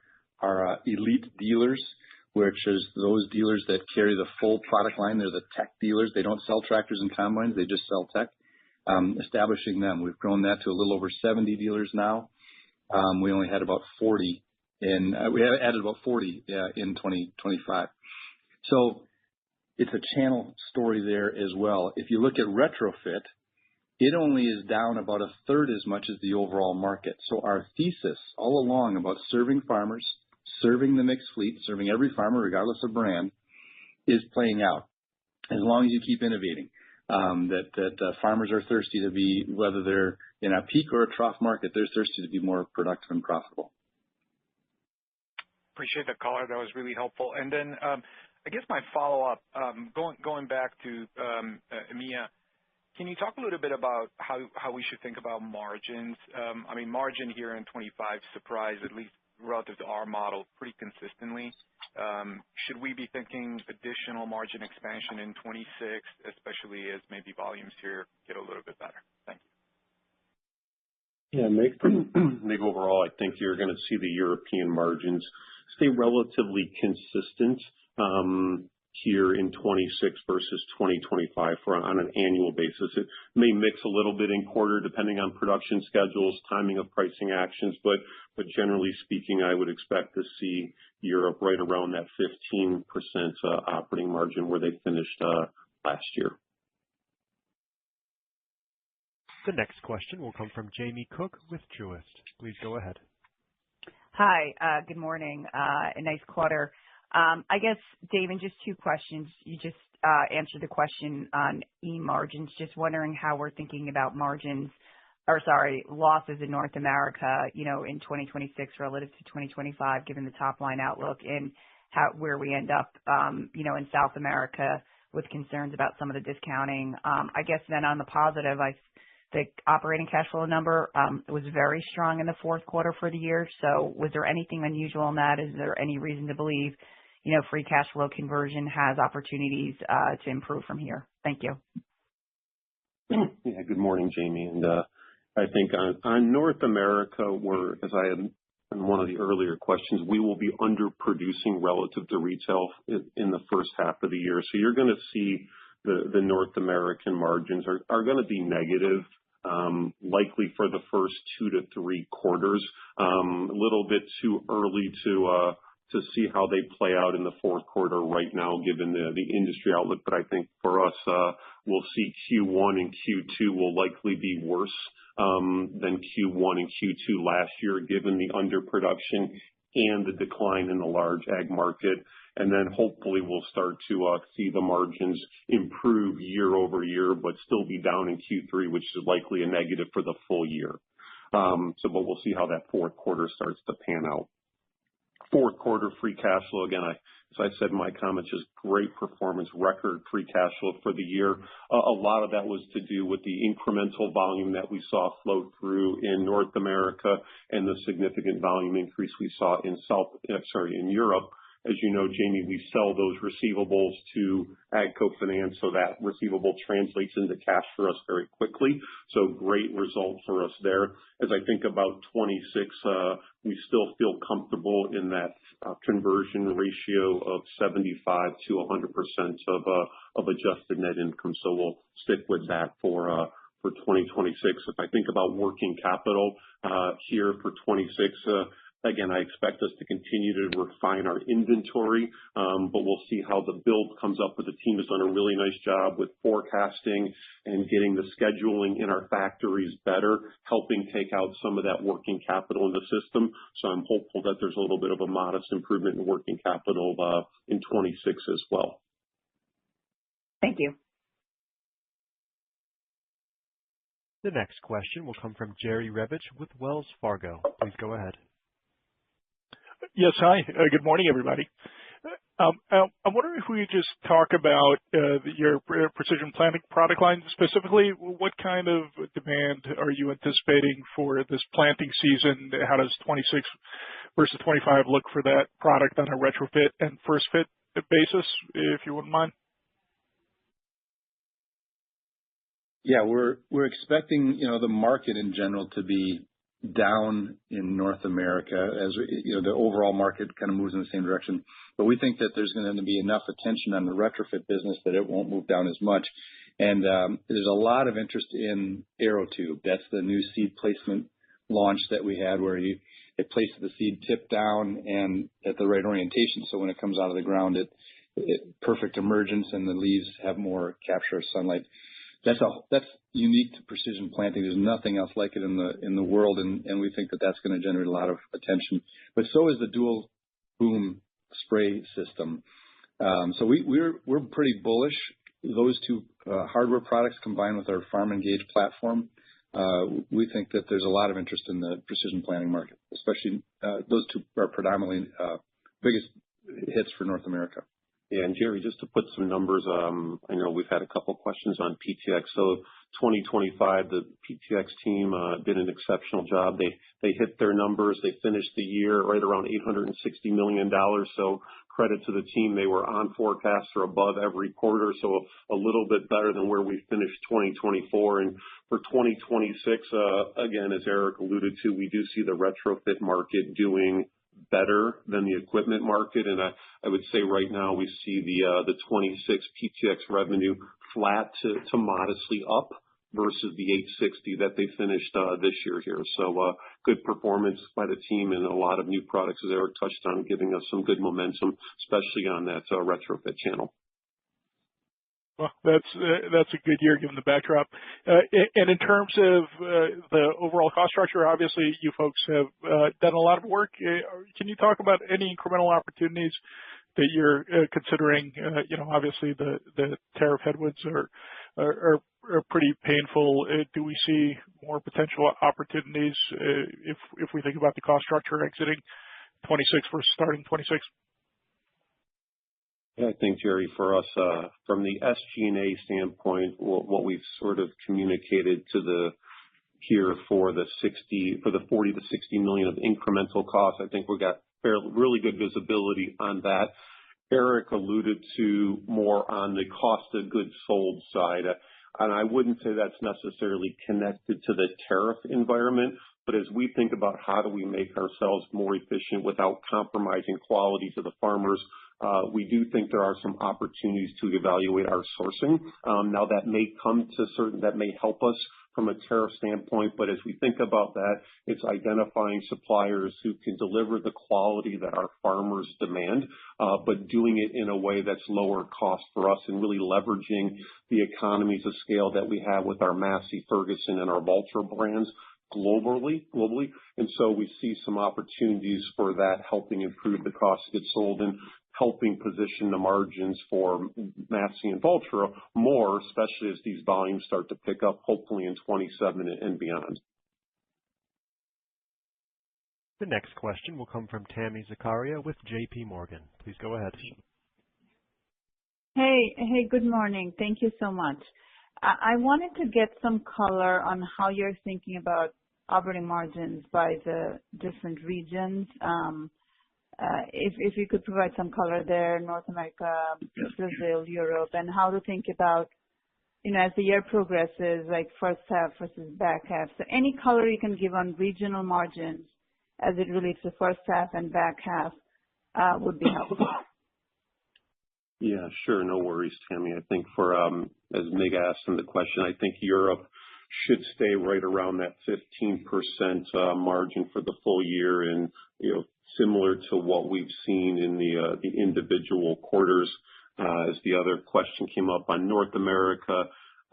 elite dealers, which is those dealers that carry the full product line. They're the tech dealers. They don't sell tractors and combines. They just sell tech. Establishing them. We've grown that to a little over 70 dealers now. We only had about 40 we have added about 40 in 2025. So it's a channel story there as well. If you look at retrofit, it only is down about a third as much as the overall market. So our thesis all along about serving farmers, serving the mixed fleet, serving every farmer regardless of brand, is playing out. As long as you keep innovating, that farmers are thirsty to be, whether they're in a peak or a trough market, they're thirsty to be more productive and profitable. Appreciate the color. That was really helpful. And then I guess my follow-up, going back to EMEA, can you talk a little bit about how we should think about margins? Margin here in 25 surprised, at least relative to our model, pretty consistently. Should we be thinking additional margin expansion in 26, especially as maybe volumes here get a little bit better? Thank you. Yeah, Mig, overall, I think you're going to see the European margins stay relatively consistent here in 26 versus 2025 on an annual basis. It may mix a little bit in quarter depending on production schedules, timing of pricing actions, but generally speaking, I would expect to see Europe right around that 15% operating margin where they finished last year. The next question will come from Jamie Cook with Truist. Please go ahead. Hi, good morning. A nice quarter. I guess, David, just two questions. You just answered the question on margins. Just wondering how we're thinking about losses in North America, in 2026 relative to 2025, given the top line outlook, and where we end up, in South America with concerns about some of the discounting. I guess then on the positive, the operating cash flow number was very strong in the fourth quarter for the year. So was there anything unusual in that? Is there any reason to believe, free cash flow conversion has opportunities to improve from here. Thank you. Yeah, good morning, Jamie. And I think on North America, as I had in one of the earlier questions, we will be underproducing relative to retail in the first half of the year. So you're going to see the North American margins are going to be negative, likely for the first 2 to 3 quarters. A little bit too early to see how they play out in the fourth quarter right now, given the industry outlook. But I think for us, we'll see Q1 and Q2 will likely be worse than Q1 and Q2 last year, given the underproduction and the decline in the large ag market. And then hopefully we'll start to see the margins improve year over year, but still be down in Q3, which is likely a negative for the full year. But we'll see how that fourth quarter starts to pan out. Fourth quarter free cash flow, again, as I said in my comments, just great performance, record free cash flow for the year. A lot of that was to do with the incremental volume that we saw flow through in North America and the significant volume increase we saw in Europe. As you know, Jamie, we sell those receivables to AGCO Finance, so that receivable translates into cash for us very quickly. So great result for us there. As I think about 26, we still feel comfortable in that conversion ratio of 75 to 100% of adjusted net income. So we'll stick with that for 2026. If I think about working capital here for 26, again, I expect us to continue to refine our inventory, but we'll see how the build comes up. But the team has done a really nice job with forecasting and getting the scheduling in our factories better, helping take out some of that working capital in the system. So I'm hopeful that there's a little bit of a modest improvement in working capital in 26 as well. Thank you. The next question will come from Jerry Revich with Wells Fargo. Please go ahead. Yes, hi. Good morning, everybody. I'm wondering if we could just talk about your precision planting product line specifically. What kind of demand are you anticipating for this planting season? How does 26 versus 25 look for that product on a retrofit and first fit basis, if you wouldn't mind? Yeah, we're expecting, the market in general to be down in North America as the overall market kind of moves in the same direction. But we think that there's going to be enough attention on the retrofit business that it won't move down as much. And there's a lot of interest in AeroTube. That's the new seed placement launch that we had where it places the seed tip down and at the right orientation. So when it comes out of the ground, it perfect emergence and the leaves have more capture of sunlight. That's unique to precision planting. There's nothing else like it in the world, and we think that that's going to generate a lot of attention. But so is the dual boom spray system. So we're pretty bullish. Those two hardware products combined with our Farm Engage platform, we think that there's a lot of interest in the precision planting market, especially those two are predominantly biggest hits for North America. Yeah, and Jerry, just to put some numbers, I know we've had a couple questions on PTx. So 2025, the PTx team did an exceptional job. They hit their numbers. They finished the year right around $860 million. So credit to the team. They were on forecast or above every quarter. So a little bit better than where we finished 2024. And for 2026, again, as Eric alluded to, we do see the retrofit market doing better than the equipment market. And I would say right now we see the 26 PTx revenue flat to modestly up versus the 860 that they finished this year here. So good performance by the team and a lot of new products, as Eric touched on, giving us some good momentum, especially on that retrofit channel. Well, that's a good year given the backdrop. And in terms of the overall cost structure, obviously you folks have done a lot of work. Can you talk about any incremental opportunities that you're considering? Obviously the tariff headwinds are pretty painful. Do we see more potential opportunities if we think about the cost structure exiting 26 versus starting 26? I think, Jerry, for us, from the SG&A standpoint, what we've sort of communicated to here for the 40 to 60 million of incremental costs, I think we got really good visibility on that. Eric alluded to more on the cost of goods sold side. And I wouldn't say that's necessarily connected to the tariff environment, but as we think about how do we make ourselves more efficient without compromising quality to the farmers, we do think there are some opportunities to evaluate our sourcing. Now that may help us from a tariff standpoint, but as we think about that, it's identifying suppliers who can deliver the quality that our farmers demand, but doing it in a way that's lower cost for us and really leveraging the economies of scale that we have with our Massey Ferguson and our Valtra brands globally. And so we see some opportunities for that, helping improve the cost of goods sold and helping position the margins for Massey and Valtra more, especially as these volumes start to pick up, hopefully in 27 and beyond. The next question will come from Tami Zakaria with J.P. Morgan. Please go ahead. Hey, good morning. Thank you so much. I wanted to get some color on how you're thinking about operating margins by the different regions. If you could provide some color there, North America, Brazil, Europe, and how to think about, as the year progresses, like first half versus back half. So any color you can give on regional margins as it relates to first half and back half would be helpful. Yeah, sure. No worries, Tammy. I think for, as Mig asked in the question, I think Europe should stay right around that 15% margin for the full year, and, similar to what we've seen in the individual quarters. As the other question came up on North America,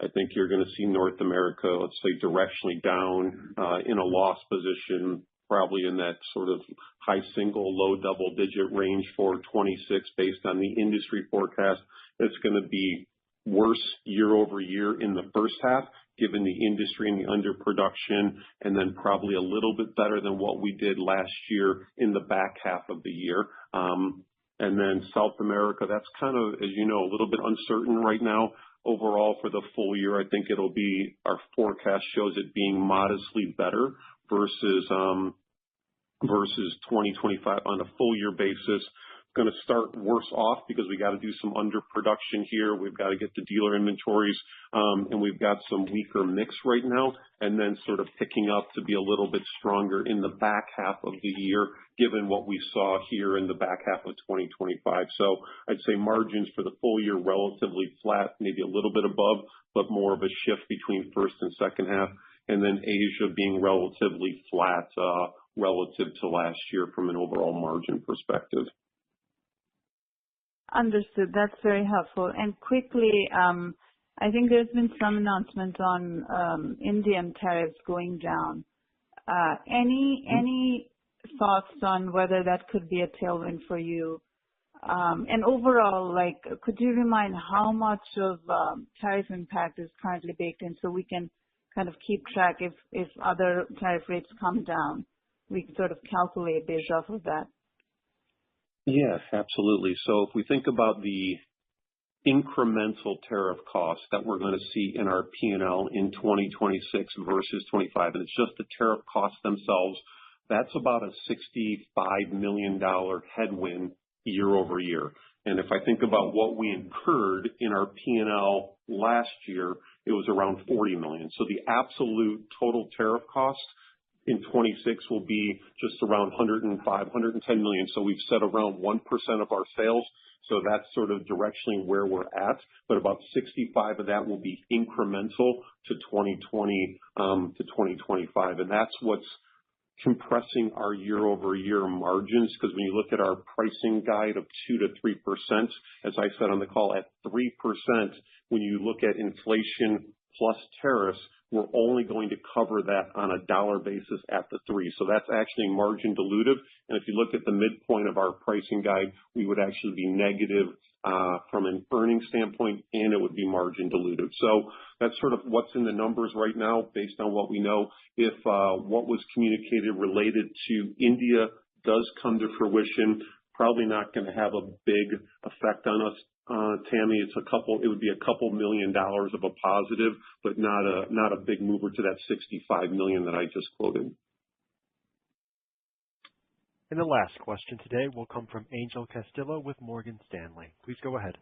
I think you're going to see North America, let's say, directionally down in a loss position, probably in that sort of high single, low double-digit range for 26 based on the industry forecast. It's going to be worse year over year in the first half, given the industry and the underproduction, and then probably a little bit better than what we did last year in the back half of the year. And then South America, that's kind of, as you know, a little bit uncertain right now. Overall, for the full year, I think our forecast shows it being modestly better versus 2025 on a full year basis. Going to start worse off because we got to do some underproduction here. We've got to get the dealer inventories, and we've got some weaker mix right now, and then sort of picking up to be a little bit stronger in the back half of the year, given what we saw here in the back half of 2025. So I'd say margins for the full year relatively flat, maybe a little bit above, but more of a shift between first and second half, and then Asia being relatively flat relative to last year from an overall margin perspective. Understood. That's very helpful. And quickly, I think there's been some announcement on Indian tariffs going down. Any thoughts on whether that could be a tailwind for you? And overall, could you remind how much of tariff impact is currently baked in so we can kind of keep track if other tariff rates come down? We can sort of calculate based off of that. Yes, absolutely. So if we think about the incremental tariff costs that we're going to see in our P&L in 2026 versus 25, and it's just the tariff costs themselves, that's about a $65 million headwind year over year. And if I think about what we incurred in our P&L last year, it was around $40 million. So the absolute total tariff cost in 26 will be just around $105, $110 million. So we've said around 1% of our sales. So that's sort of directionally where we're at. But about 65 of that will be incremental to 2020 to 2025. And that's what's compressing our year over year margins. Because when you look at our pricing guide of 2 to 3%, as I said on the call, at 3%, when you look at inflation plus tariffs, we're only going to cover that on a dollar basis at the 3. So that's actually margin dilutive. And if you look at the midpoint of our pricing guide, we would actually be negative from an earnings standpoint, and it would be margin dilutive. So that's sort of what's in the numbers right now based on what we know. If what was communicated related to India does come to fruition, probably not going to have a big effect on us. Tammy, it would be a couple $1 million of a positive, but not a big mover to that $65 million that I just quoted. And the last question today will come from Angel Castillo with Morgan Stanley. Please go ahead.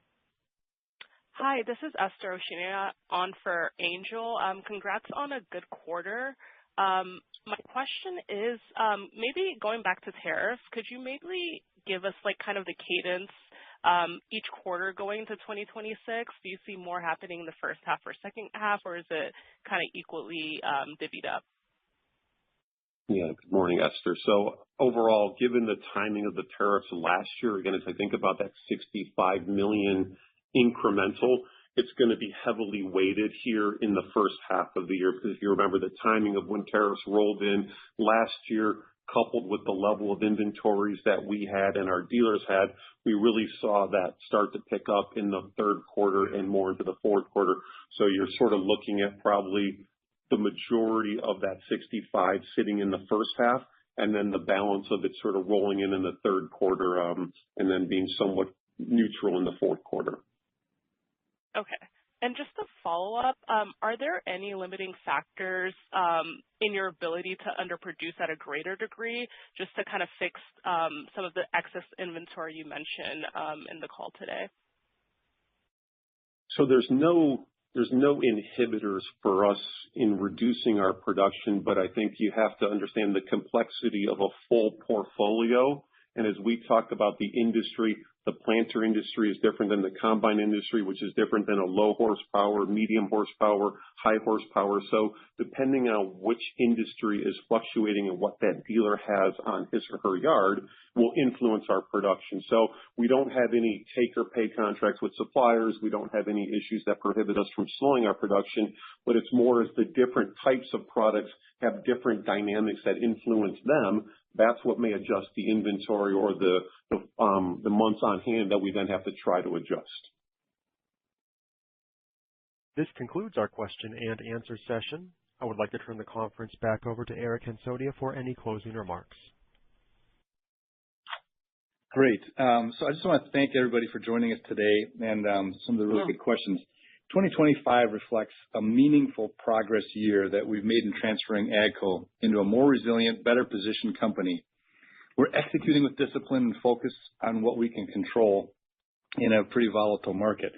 Hi, this is Esther Oshina on for Angel. Congrats on a good quarter. My question is, maybe going back to tariffs, could you maybe give us like kind of the cadence each quarter going to 2026? Do you see more happening in the first half or second half, or is it kind of equally divvied up? Yeah, good morning, Esther. So overall, given the timing of the tariffs last year, again, as I think about that $65 million incremental, it's going to be heavily weighted here in the first half of the year, because if you remember the timing of when tariffs rolled in last year, coupled with the level of inventories that we had and our dealers had, we really saw that start to pick up in the third quarter and more into the fourth quarter. So you're sort of looking at probably the majority of that 65 sitting in the first half, and then the balance of it sort of rolling in the third quarter, and then being somewhat neutral in the fourth quarter. Okay. And just to follow up, are there any limiting factors in your ability to underproduce at a greater degree, just to kind of fix some of the excess inventory you mentioned in the call today? So there's no inhibitors for us in reducing our production, but I think you have to understand the complexity of a full portfolio. And as we talked about the industry, the planter industry is different than the combine industry, which is different than a low horsepower, medium horsepower, high horsepower. So depending on which industry is fluctuating and what that dealer has on his or her yard will influence our production. So we don't have any take or pay contracts with suppliers. We don't have any issues that prohibit us from slowing our production, but it's more as the different types of products have different dynamics that influence them. That's what may adjust the inventory or the months on hand that we then have to try to adjust. This concludes our question and answer session. I would like to turn the conference back over to Eric Hansotia for any closing remarks. Great. So I just want to thank everybody for joining us today and some of the really good questions. 2025 reflects a meaningful progress year that we've made in transferring AGCO into a more resilient, better positioned company. We're executing with discipline and focus on what we can control in a pretty volatile market.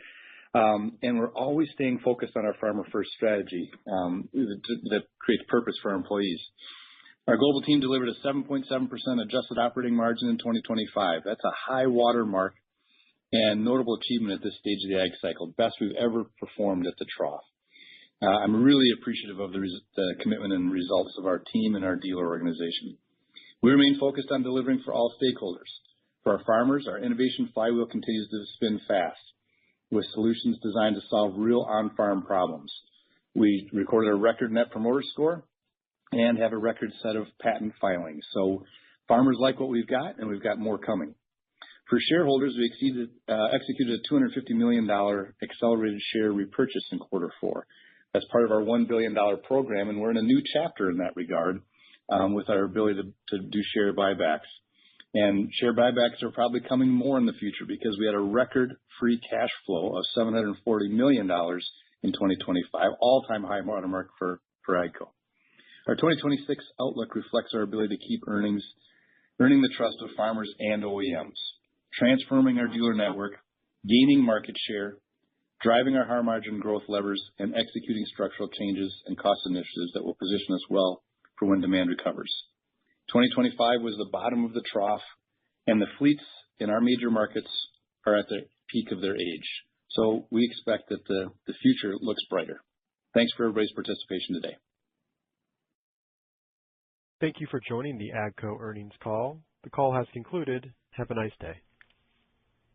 And we're always staying focused on our farmer first strategy that creates purpose for our employees. Our global team delivered a 7.7% adjusted operating margin in 2025. That's a high watermark and notable achievement at this stage of the ag cycle, best we've ever performed at the trough. I'm really appreciative of the commitment and results of our team and our dealer organization. We remain focused on delivering for all stakeholders. For our farmers, our innovation flywheel continues to spin fast with solutions designed to solve real on-farm problems. We recorded a record Net Promoter Score and have a record set of patent filings. So farmers like what we've got, and we've got more coming. For shareholders, we executed a $250 million accelerated share repurchase in quarter four. That's part of our $1 billion program, and we're in a new chapter in that regard with our ability to do share buybacks. And share buybacks are probably coming more in the future because we had a record free cash flow of $740 million in 2025, all-time high watermark for AGCO. Our 2026 outlook reflects our ability to keep earning the trust of farmers and OEMs, transforming our dealer network, gaining market share, driving our higher margin growth levers, and executing structural changes and cost initiatives that will position us well for when demand recovers. 2025 was the bottom of the trough, and the fleets in our major markets are at the peak of their age. So we expect that the future looks brighter. Thanks for everybody's participation today. Thank you for joining the AGCO earnings call. The call has concluded. Have a nice day.